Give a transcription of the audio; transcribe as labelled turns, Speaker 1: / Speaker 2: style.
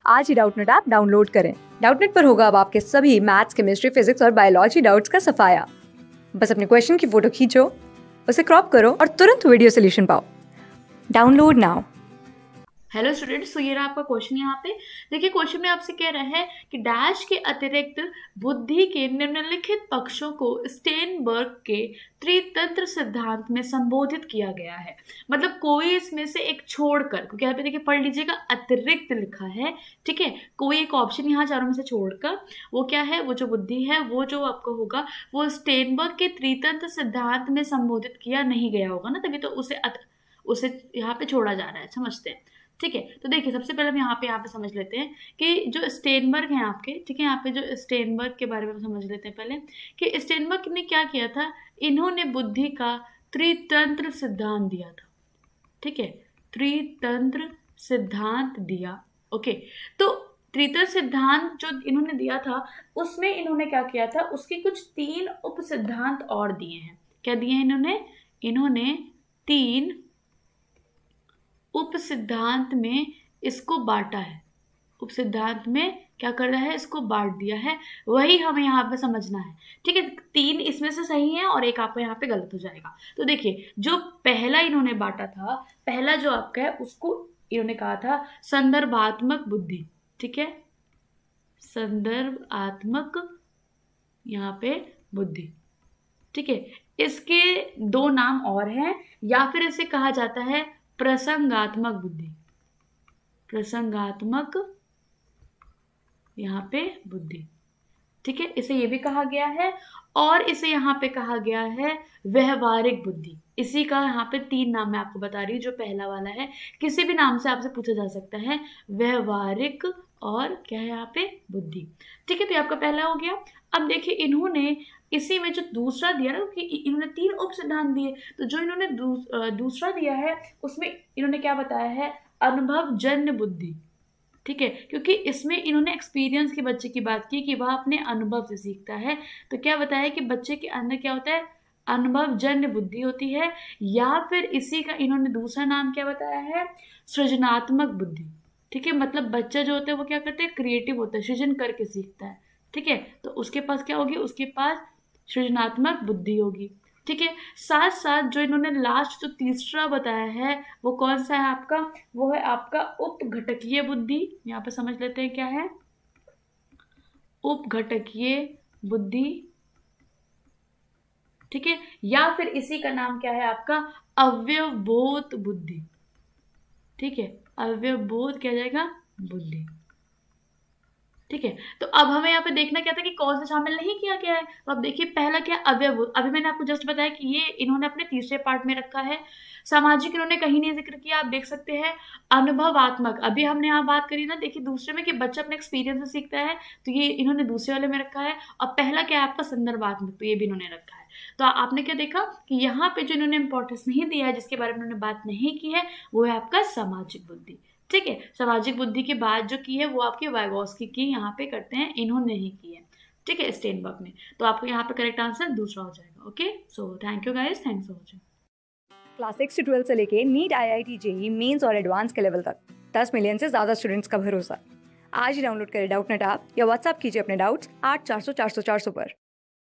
Speaker 1: आज ही Doubtnut app download करें। Doubtnut पर होगा अब आपके सभी मैथ्स, केमिस्ट्री, फिजिक्स और बायोलॉजी डाउट्स का सफाया। बस अपने क्वेश्चन की फोटो खींचो, उसे क्रॉप करो और तुरंत वीडियो सोल्यूशन पाओ। Download now.
Speaker 2: हेलो स्टूडेंट्स, तो ये रहा आपका क्वेश्चन यहाँ पे। देखिए, क्वेश्चन में आपसे कह रहा है कि डैश के अतिरिक्त बुद्धि के निम्नलिखित पक्षों को स्टेनबर्ग के त्रितंत्र सिद्धांत में संबोधित किया गया है। मतलब कोई इसमें से एक छोड़कर, क्योंकि यहाँ पे देखिए पढ़ लीजिएगा, अतिरिक्त लिखा है, ठीक है। कोई एक ऑप्शन यहाँ चारों में से छोड़कर वो क्या है, वो जो बुद्धि है वो जो आपको होगा वो स्टेनबर्ग के त्रितंत्र सिद्धांत में संबोधित किया नहीं गया होगा ना, तभी तो उसे यहाँ पे छोड़ा जा रहा है। समझते हैं, ठीक है। तो देखिए, सबसे पहले हम यहाँ पे समझ लेते हैं कि जो स्टेनबर्ग हैं आपके, ठीक है, यहाँ पे जो स्टेनबर्ग के बारे में समझ लेते हैं पहले कि स्टेनबर्ग ने क्या किया था। इन्होंने बुद्धि का त्रितंत्र सिद्धांत दिया था, ठीक है, त्रितंत्र सिद्धांत दिया। ओके, तो त्रितंत्र सिद्धांत जो इन्होंने दिया था उसमें इन्होंने क्या किया था, उसके कुछ 3 उप सिद्धांत और दिए हैं। क्या दिए हैं इन्होंने 3 उप सिद्धांत में इसको बांटा है। उप सिद्धांत में क्या कर रहा है, इसको बांट दिया है। वही हमें यहाँ पे समझना है, ठीक है। 3 इसमें से सही है और एक आपको यहाँ पे गलत हो जाएगा। तो देखिए, जो पहला इन्होंने बांटा था, पहला जो आपका है उसको इन्होंने कहा था संदर्भात्मक बुद्धि, ठीक है, संदर्भात्मक यहाँ पे बुद्धि, ठीक है। इसके 2 नाम और हैं, या फिर इसे कहा जाता है प्रसंगात्मक बुद्धि, प्रसंगात्मक यहाँ पे बुद्धि, ठीक है। इसे ये भी कहा गया है और इसे यहाँ पे कहा गया है व्यवहारिक बुद्धि। इसी का यहाँ पे 3 नाम मैं आपको बता रही हूँ। जो पहला वाला है किसी भी नाम से आपसे पूछा जा सकता है, व्यवहारिक और क्या है यहाँ पे बुद्धि, ठीक है। तो ये आपका पहला हो गया। अब देखिए, इन्होंने इसी में जो दूसरा दिया ना, कि इन्होंने 3 उप सिद्धांत दिए, तो जो इन्होंने दूसरा दिया है उसमें इन्होंने क्या बताया है, अनुभव जन्य बुद्धि, ठीक है। क्योंकि इसमें इन्होंने एक्सपीरियंस के बच्चे की बात की कि वह अपने अनुभव से सीखता है। तो क्या बताया कि बच्चे के अंदर क्या होता है, अनुभव जन्य बुद्धि होती है। या फिर इसी का इन्होंने दूसरा नाम क्या बताया है, सृजनात्मक बुद्धि, ठीक है। मतलब बच्चा जो होता है वो क्या करता है, क्रिएटिव होता है, सृजन करके सीखता है, ठीक है। तो उसके पास क्या होगी, उसके पास सृजनात्मक बुद्धि होगी, ठीक है। साथ साथ जो इन्होंने लास्ट जो तीसरा बताया है वो कौन सा है आपका, वो है आपका उपघटकीय बुद्धि। यहाँ पे समझ लेते हैं क्या है उपघटकीय बुद्धि, ठीक है। या फिर इसी का नाम क्या है आपका, अव्यवबोध बुद्धि, ठीक है, अव्यवबोध क्या जाएगा, बुद्धि, ठीक है। तो अब हमें यहाँ पे देखना क्या था कि कौन सा शामिल नहीं किया गया है। तो अब देखिए, पहला क्या, अव्यवबोध। अभी मैंने आपको जस्ट बताया कि ये इन्होंने अपने तीसरे पार्ट में रखा है। सामाजिक इन्होंने कहीं नहीं जिक्र किया, आप देख सकते हैं। अनुभवात्मक अभी हमने यहाँ बात करी ना, देखिए दूसरे में कि बच्चा अपने एक्सपीरियंस से सीखता है, तो ये इन्होंने दूसरे वाले में रखा है। और पहला क्या है आपका, संदर्भात्मक, तो ये भी इन्होंने रखा है। तो आपने क्या देखा कि यहाँ पे जो इन्होंने इंपॉर्टेंस नहीं दिया है, जिसके बारे में उन्होंने बात नहीं की है, वो है आपका सामाजिक बुद्धि, ठीक है। सामाजिक बुद्धि के बाद जो की है वो आपके वाइगोस्की की यहाँ पे करते हैं, इन्होंने नहीं की है, ठीक है, स्टेनबर्ग ने। तो आपको यहाँ पे करेक्ट आंसर दूसरा हो जाएगा। Okay, so thank you guys, thanks for watching.
Speaker 1: Class 6 से 12 से लेके नीट, IIT, JEE मेंस और एडवांस के लेवल तक 10 मिलियन से ज्यादा स्टूडेंट्स का भरोसा। आज ही डाउनलोड करें डाउटनेट ऐप या व्हाट्सएप कीजिए अपने डाउट्स 8400 400 400 पर।